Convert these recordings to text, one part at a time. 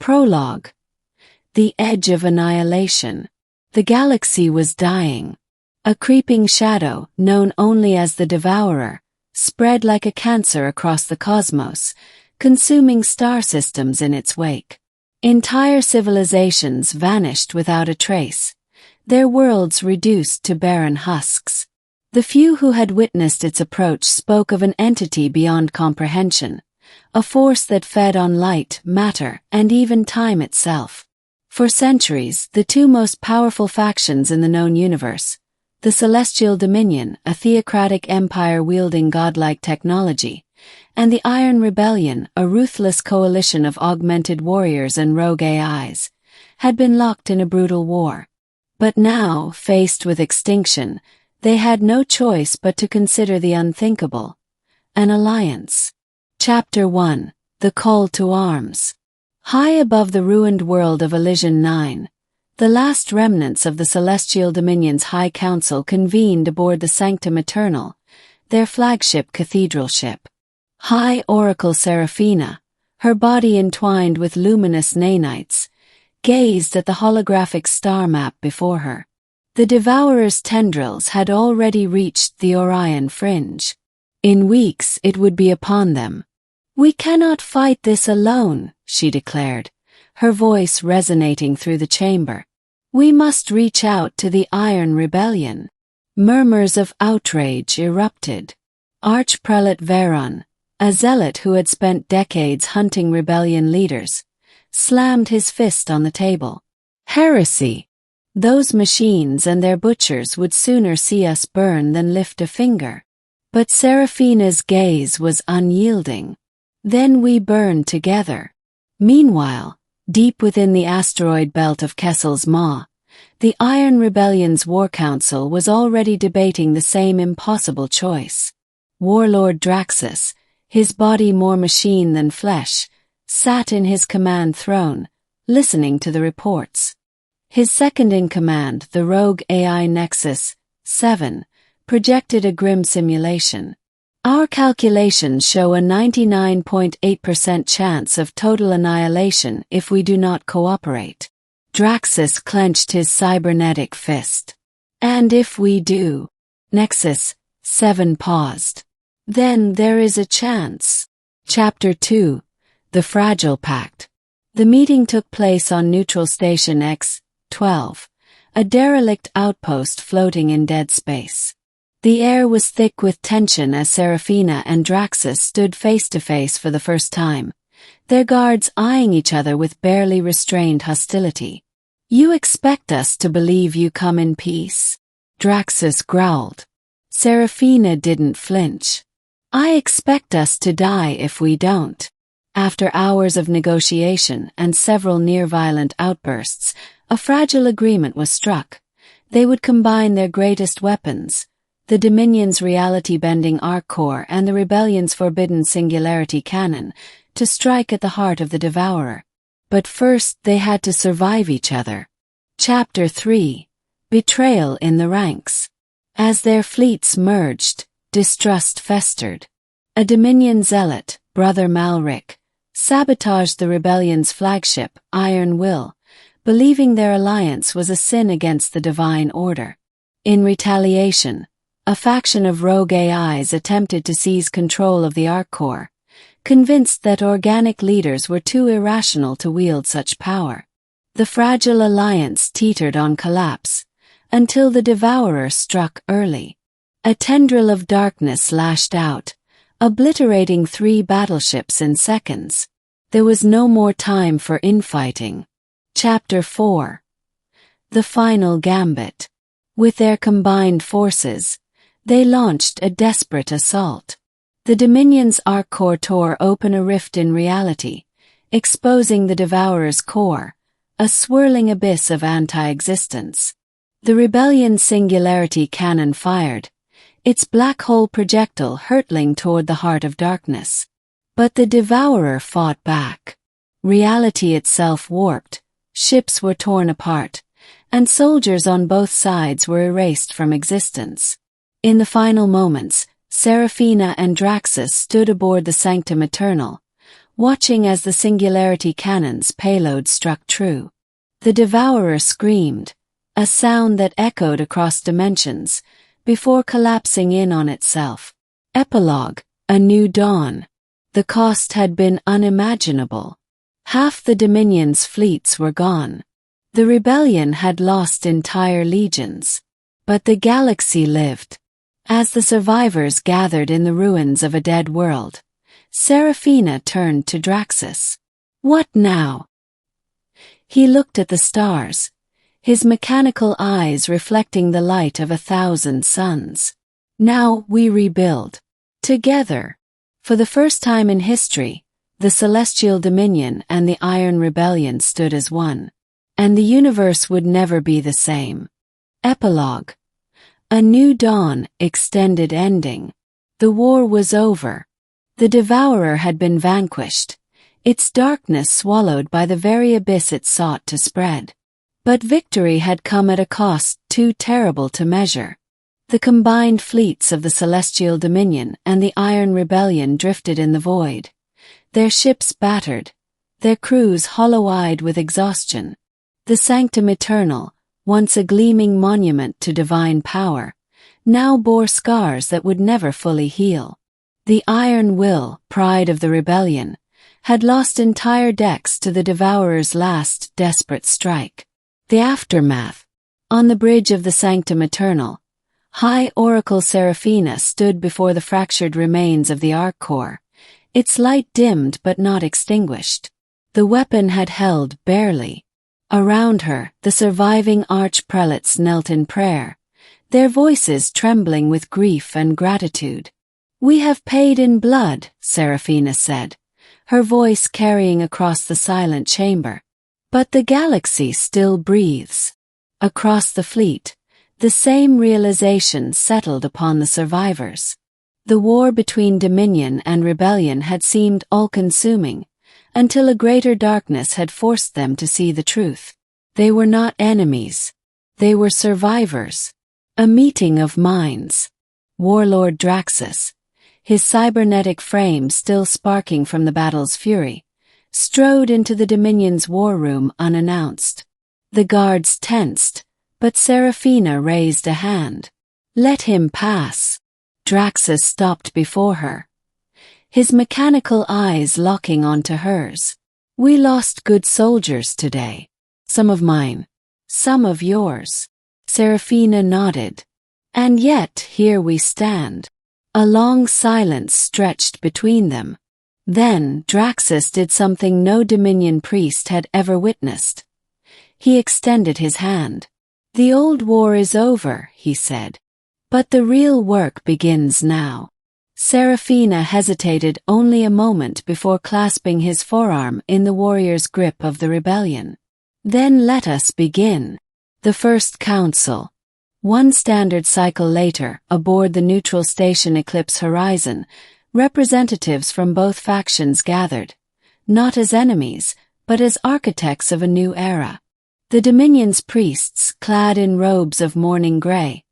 Prologue. The edge of annihilation. The galaxy was dying. A creeping shadow, known only as the Devourer, spread like a cancer across the cosmos, consuming star systems in its wake. Entire civilizations vanished without a trace, their worlds reduced to barren husks. The few who had witnessed its approach spoke of an entity beyond comprehension, a force that fed on light, matter, and even time itself. For centuries, the two most powerful factions in the known universe, the Celestial Dominion, a theocratic empire wielding godlike technology, and the Iron Rebellion, a ruthless coalition of augmented warriors and rogue AIs, had been locked in a brutal war. But now, faced with extinction, they had no choice but to consider the unthinkable: an alliance. Chapter 1: The Call to Arms. High above the ruined world of Elysian 9, the last remnants of the Celestial Dominion's High Council convened aboard the Sanctum Eternal, their flagship cathedral ship. High Oracle Seraphina, her body entwined with luminous nanites, gazed at the holographic star map before her. The Devourer's tendrils had already reached the Orion fringe. In weeks it would be upon them. "We cannot fight this alone," she declared, her voice resonating through the chamber. "We must reach out to the Iron Rebellion." Murmurs of outrage erupted. Archprelate Veron, a zealot who had spent decades hunting rebellion leaders, slammed his fist on the table. "Heresy! Those machines and their butchers would sooner see us burn than lift a finger." But Seraphina's gaze was unyielding. "Then we burn together." Meanwhile, deep within the asteroid belt of Kessel's Maw, the Iron Rebellion's War Council was already debating the same impossible choice. Warlord Draxus, his body more machine than flesh, sat in his command throne, listening to the reports. His second-in-command, the rogue AI Nexus 7, projected a grim simulation. "Our calculations show a 99.8% chance of total annihilation if we do not cooperate." Draxus clenched his cybernetic fist. "And if we do?" Nexus 7 paused. "Then there is a chance." Chapter 2: The Fragile Pact. The meeting took place on Neutral Station X-12, a derelict outpost floating in dead space. The air was thick with tension as Seraphina and Draxus stood face to face for the first time, their guards eyeing each other with barely restrained hostility. "You expect us to believe you come in peace?" Draxus growled. Seraphina didn't flinch. "I expect us to die if we don't." After hours of negotiation and several near-violent outbursts, a fragile agreement was struck. They would combine their greatest weapons, the Dominion's reality-bending arc core and the Rebellion's forbidden singularity cannon, to strike at the heart of the Devourer. But first they had to survive each other. Chapter 3: Betrayal in the Ranks. As their fleets merged, distrust festered. A Dominion zealot, Brother Malric, sabotaged the Rebellion's flagship, Iron Will, believing their alliance was a sin against the divine order. In retaliation, a faction of rogue AIs attempted to seize control of the Arc Core, convinced that organic leaders were too irrational to wield such power. The fragile alliance teetered on collapse, until the Devourer struck early. A tendril of darkness lashed out, obliterating 3 battleships in seconds. There was no more time for infighting. Chapter 4: The Final Gambit. With their combined forces, they launched a desperate assault. The Dominion's Arc Core tore open a rift in reality, exposing the Devourer's core, a swirling abyss of anti-existence. The Rebellion's singularity cannon fired, its black hole projectile hurtling toward the heart of darkness. But the Devourer fought back. Reality itself warped, ships were torn apart, and soldiers on both sides were erased from existence. In the final moments, Seraphina and Draxus stood aboard the Sanctum Eternal, watching as the Singularity Cannon's payload struck true. The Devourer screamed, a sound that echoed across dimensions, before collapsing in on itself. Epilogue, a new dawn. The cost had been unimaginable. Half the Dominion's fleets were gone. The rebellion had lost entire legions. But the galaxy lived. As the survivors gathered in the ruins of a dead world, Seraphina turned to Draxus. What now? He looked at the stars, his mechanical eyes reflecting the light of 1,000 suns. Now we rebuild. Together. For the first time in history, the Celestial Dominion and the Iron Rebellion stood as one. And the universe would never be the same. Epilogue. A new dawn, extended ending. The war was over. The Devourer had been vanquished, its darkness swallowed by the very abyss it sought to spread. But victory had come at a cost too terrible to measure. The combined fleets of the Celestial Dominion and the Iron Rebellion drifted in the void, their ships battered, their crews hollow-eyed with exhaustion. The Sanctum Eternal, once a gleaming monument to divine power, now bore scars that would never fully heal. The Iron Will, pride of the rebellion, had lost entire decks to the Devourer's last desperate strike. The aftermath. On the bridge of the Sanctum Eternal, High Oracle Seraphina stood before the fractured remains of the Arc Core, its light dimmed but not extinguished. The weapon had held barely. Around her, the surviving arch-prelates knelt in prayer, their voices trembling with grief and gratitude. "We have paid in blood," Seraphina said, her voice carrying across the silent chamber. "But the galaxy still breathes." Across the fleet, the same realization settled upon the survivors. The war between Dominion and Rebellion had seemed all-consuming, until a greater darkness had forced them to see the truth. They were not enemies. They were survivors. A meeting of minds. Warlord Draxus, his cybernetic frame still sparking from the battle's fury, strode into the Dominion's war room unannounced. The guards tensed, but Seraphina raised a hand. "Let him pass." Draxus stopped before her, his mechanical eyes locking onto hers. "We lost good soldiers today. Some of mine. Some of yours." Seraphina nodded. "And yet here we stand." A long silence stretched between them. Then Draxus did something no Dominion priest had ever witnessed. He extended his hand. "The old war is over," he said. "But the real work begins now." Seraphina hesitated only a moment before clasping his forearm in the warrior's grip of the rebellion. "Then let us begin." The First Council. One standard cycle later, aboard the neutral station Eclipse Horizon, representatives from both factions gathered, not as enemies, but as architects of a new era. The Dominion's priests, clad in robes of mourning gray,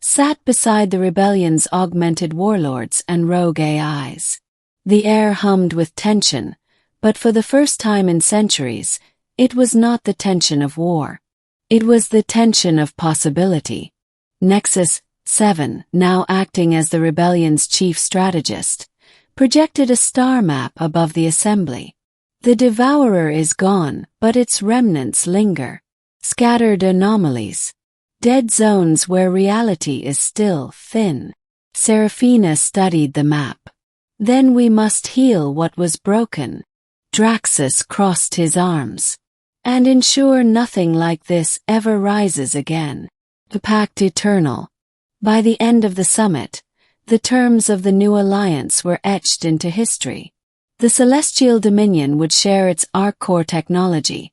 sat beside the rebellion's augmented warlords and rogue AIs. The air hummed with tension, but for the first time in centuries, it was not the tension of war. It was the tension of possibility. Nexus 7, now acting as the rebellion's chief strategist, projected a star map above the assembly. The Devourer is gone, but its remnants linger. Scattered anomalies. Dead zones where reality is still thin. Seraphina studied the map. "Then we must heal what was broken." Draxus crossed his arms. "And ensure nothing like this ever rises again." The Pact Eternal. By the end of the summit, the terms of the new alliance were etched into history. The Celestial Dominion would share its Arc Core technology,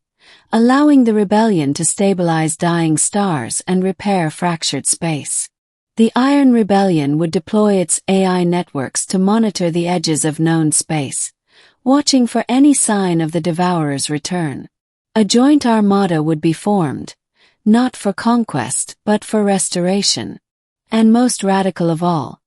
allowing the rebellion to stabilize dying stars and repair fractured space. The Iron Rebellion would deploy its AI networks to monitor the edges of known space, watching for any sign of the Devourer's return. A joint armada would be formed, not for conquest but for restoration. And most radical of all,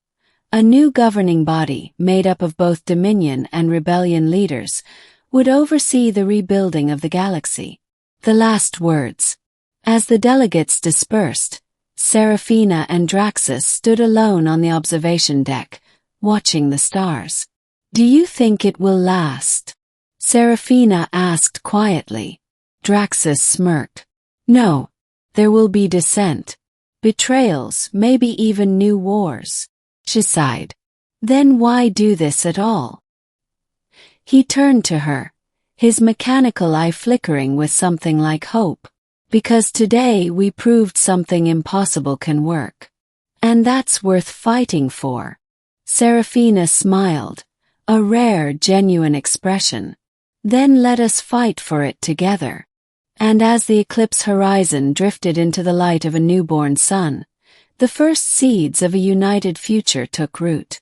A new governing body, made up of both Dominion and Rebellion leaders, would oversee the rebuilding of the galaxy. The last words. As the delegates dispersed, Seraphina and Draxus stood alone on the observation deck, watching the stars. "Do you think it will last?" Seraphina asked quietly. Draxus smirked. "No. There will be dissent. Betrayals, maybe even new wars." She sighed. "Then why do this at all?" He turned to her, his mechanical eye flickering with something like hope. "Because today we proved something impossible can work. And that's worth fighting for." Seraphina smiled, a rare, genuine expression. "Then let us fight for it together." And as the eclipse horizon drifted into the light of a newborn sun, the first seeds of a united future took root.